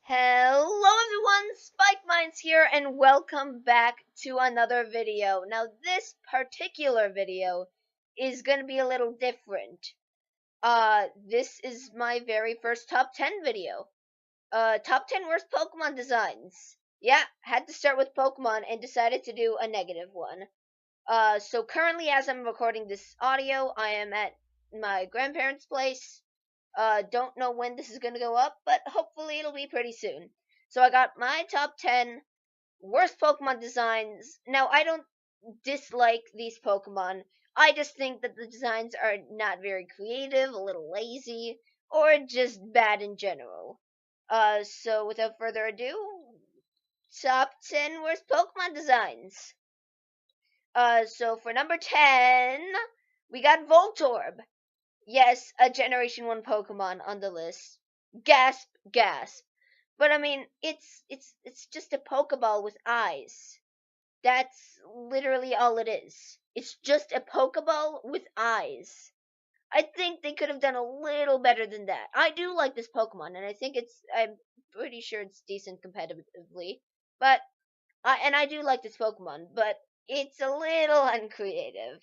Hello everyone, Spike Minds here and welcome back to another video. Now this particular video is going to be a little different. This is my very first top 10 video. Top 10 worst Pokemon designs. Yeah, had to start with Pokemon and decided to do a negative one. So currently as I'm recording this audio, I am at my grandparents' place. Don't know when this is gonna go up, but hopefully it'll be pretty soon. So I got my top 10 worst Pokemon designs. Now, I don't dislike these Pokemon. I just think that the designs are not very creative, a little lazy, or just bad in general. So without further ado, top 10 worst Pokemon designs. So for number 10, we got Voltorb. Yes, a Generation 1 Pokemon on the list. Gasp, gasp. But I mean, it's just a Pokeball with eyes. That's literally all it is. It's just a Pokeball with eyes. I think they could have done a little better than that. I do like this Pokemon, and I'm pretty sure it's decent competitively. But I do like this Pokemon, but it's a little uncreative.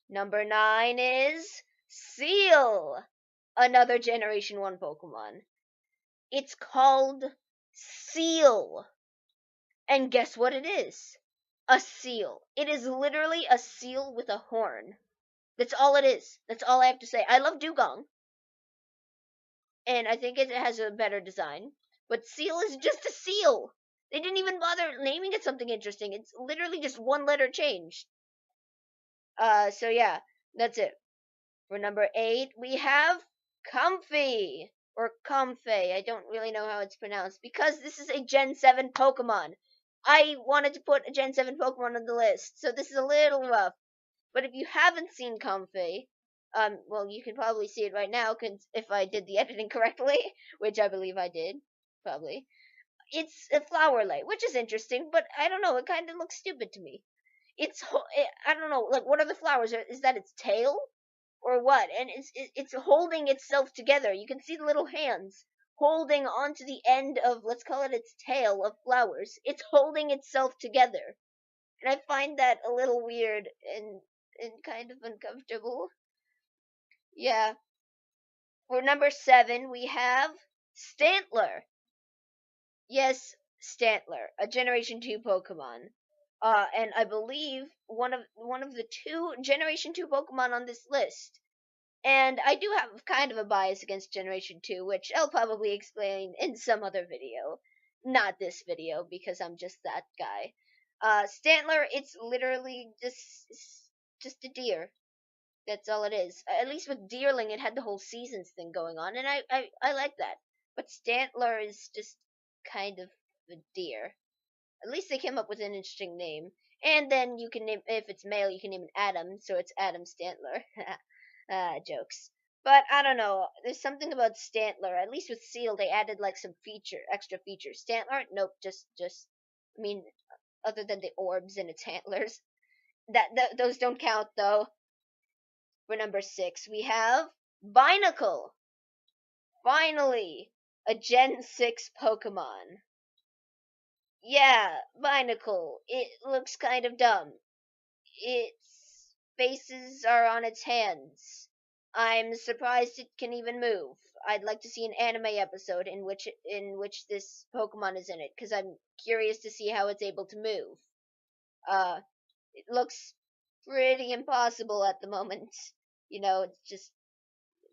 Number 9 is Seal, another Generation 1 Pokemon. It's called Seal. And guess what it is? A seal. It is literally a seal with a horn. That's all it is. That's all I have to say. I love Dugong. And I think it has a better design. But Seal is just a seal. They didn't even bother naming it something interesting. It's literally just one letter changed. So yeah, that's it. For number 8, we have Comfey, or Comfey. I don't really know how it's pronounced, because this is a Gen 7 Pokemon. I wanted to put a Gen 7 Pokemon on the list, so this is a little rough. But if you haven't seen Comfey, well, you can probably see it right now, cause if I did the editing correctly, which I believe I did, probably. It's a Flowerlight, which is interesting, but I don't know, it kind of looks stupid to me. I don't know, like, what are the flowers? Is that its tail? Or what? And it's holding itself together. You can see the little hands holding onto the end of, let's call it, its tail of flowers. It's holding itself together, and I find that a little weird and kind of uncomfortable. Yeah. For number 7, we have Stantler. Yes, Stantler, a Generation 2 Pokemon. And I believe one of the two Generation 2 Pokemon on this list. And I do have kind of a bias against Generation 2, which I'll probably explain in some other video. Not this video, because I'm just that guy. Stantler, it's literally just a deer. That's all it is. At least with Deerling, it had the whole seasons thing going on, and I like that. But Stantler is just kind of a deer. At least they came up with an interesting name. And then you can name, if it's male, you can name it Adam, so it's Adam Stantler. Jokes. But I don't know. There's something about Stantler. At least with Seal, they added like some extra features. Stantler, nope. I mean, other than the orbs in its antlers, those don't count though. For number 6, we have Binacle. Finally, a Gen 6 Pokemon. Yeah, Binacle. It looks kind of dumb. Its faces are on its hands. I'm surprised it can even move. I'd like to see an anime episode in which this Pokemon is in it, because I'm curious to see how it's able to move. It looks pretty impossible at the moment. It's just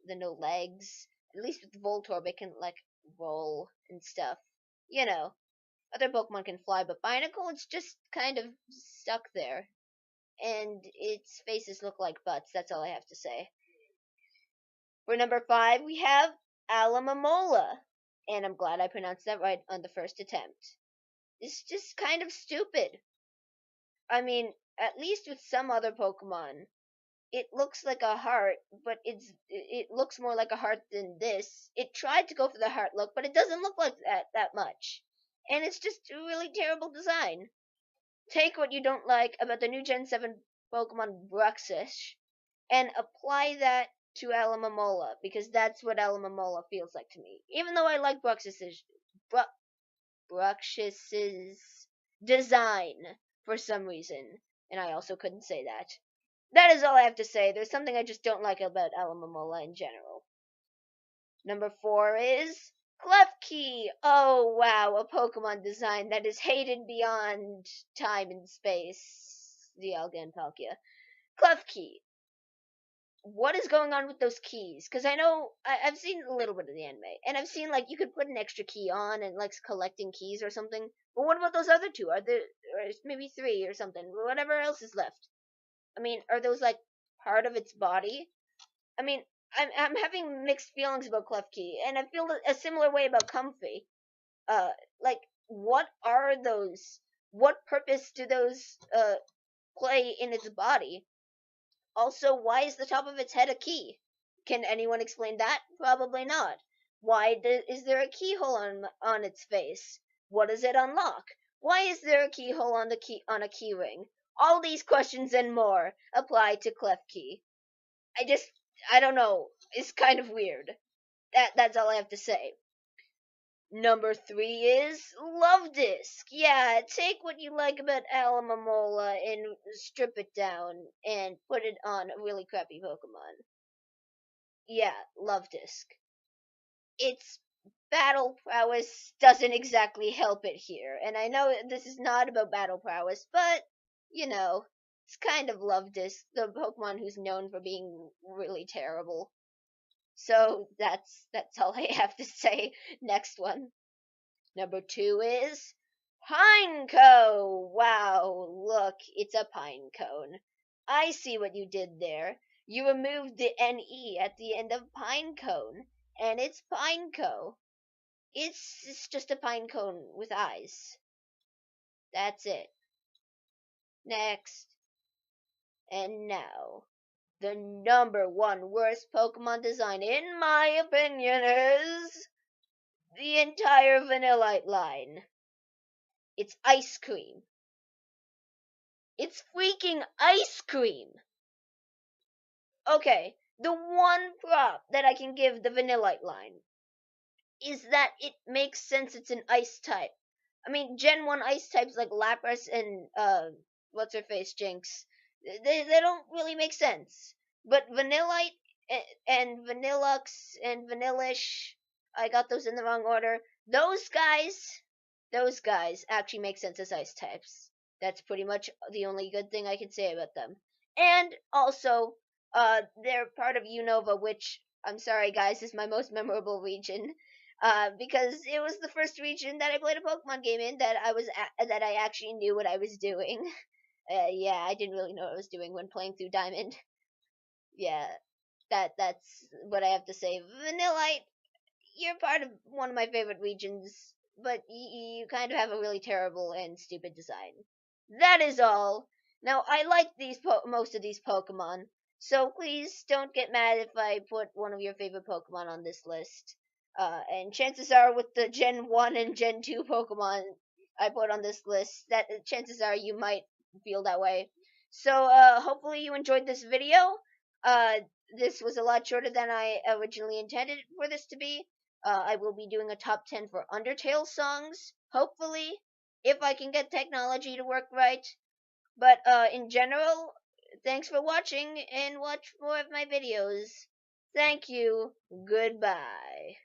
the no legs. At least with Voltorb, it can like roll and stuff. Other Pokemon can fly, but Binacle, it's just kind of stuck there. And its faces look like butts. That's all I have to say. For number 5, we have Llamamola. And I'm glad I pronounced that right on the first attempt. It's just kind of stupid. I mean, at least with some other Pokemon, it looks like a heart, but it looks more like a heart than this. It tried to go for the heart look, but it doesn't look like that much. And it's just a really terrible design. Take what you don't like about the new Gen 7 Pokemon Bruxish and apply that to Llamamola, because that's what Llamamola feels like to me. Even though I like Bruxus's design for some reason. And I also couldn't say that. That is all I have to say. There's something I just don't like about Llamamola in general. Number 4 is Klefki. Oh wow, a Pokemon design that is hated beyond time and space. The Algantalkia. Klefki. What is going on with those keys? Because I know I've seen a little bit of the anime, and I've seen like you could put an extra key on and like collecting keys or something. But what about those other two? Are there or maybe 3 or something? Whatever else is left. I mean, are those like part of its body? I mean, I'm having mixed feelings about Klefki, and I feel a similar way about Comfy. Like what are those? What purpose do those play in its body? Also, why is the top of its head a key? Can anyone explain that? Probably not. Is there a keyhole on its face? What does it unlock? Why is there a keyhole on a key ring? All these questions and more apply to Klefki. I don't know. It's kind of weird. That's all I have to say. Number 3 is Luvdisc. Yeah, take what you like about Llamamola and strip it down and put it on a really crappy Pokemon. Yeah, Luvdisc. Its battle prowess doesn't exactly help it here. And I know this is not about battle prowess, but, you know, it's kind of Luvdisc, the Pokemon who's known for being really terrible. So that's all I have to say. Next one. Number 2 is Pineco. Wow, look, it's a pine cone. I see what you did there. You removed the NE at the end of pine cone, and it's Pineco. It's just a pine cone with eyes. That's it. Next. And now, the number 1 worst Pokemon design, in my opinion, is the entire Vanillite line. It's ice cream. It's freaking ice cream! Okay, the one prop that I can give the Vanillite line is that it makes sense it's an ice type. I mean, Gen 1 ice types like Lapras and, what's her face, Jinx, they don't really make sense. But Vanillite and Vanillux and Vanillish, I got those in the wrong order. Those guys actually make sense as ice types. That's pretty much the only good thing I can say about them. And also, they're part of Unova, which, I'm sorry guys, is my most memorable region. Because it was the first region that I played a Pokemon game in that that I actually knew what I was doing. Yeah, I didn't really know what I was doing when playing through Diamond. Yeah, that's what I have to say. Vanillite, you're part of one of my favorite regions, but you kind of have a really terrible and stupid design. That is all. Now, I like most of these Pokemon, so please don't get mad if I put one of your favorite Pokemon on this list. And chances are with the Gen 1 and Gen 2 Pokemon I put on this list, that chances are you might feel that way. So, hopefully you enjoyed this video. This was a lot shorter than I originally intended for this to be. I will be doing a top 10 for Undertale songs, hopefully, if I can get technology to work right. But in general, thanks for watching and watch more of my videos. Thank you. Goodbye.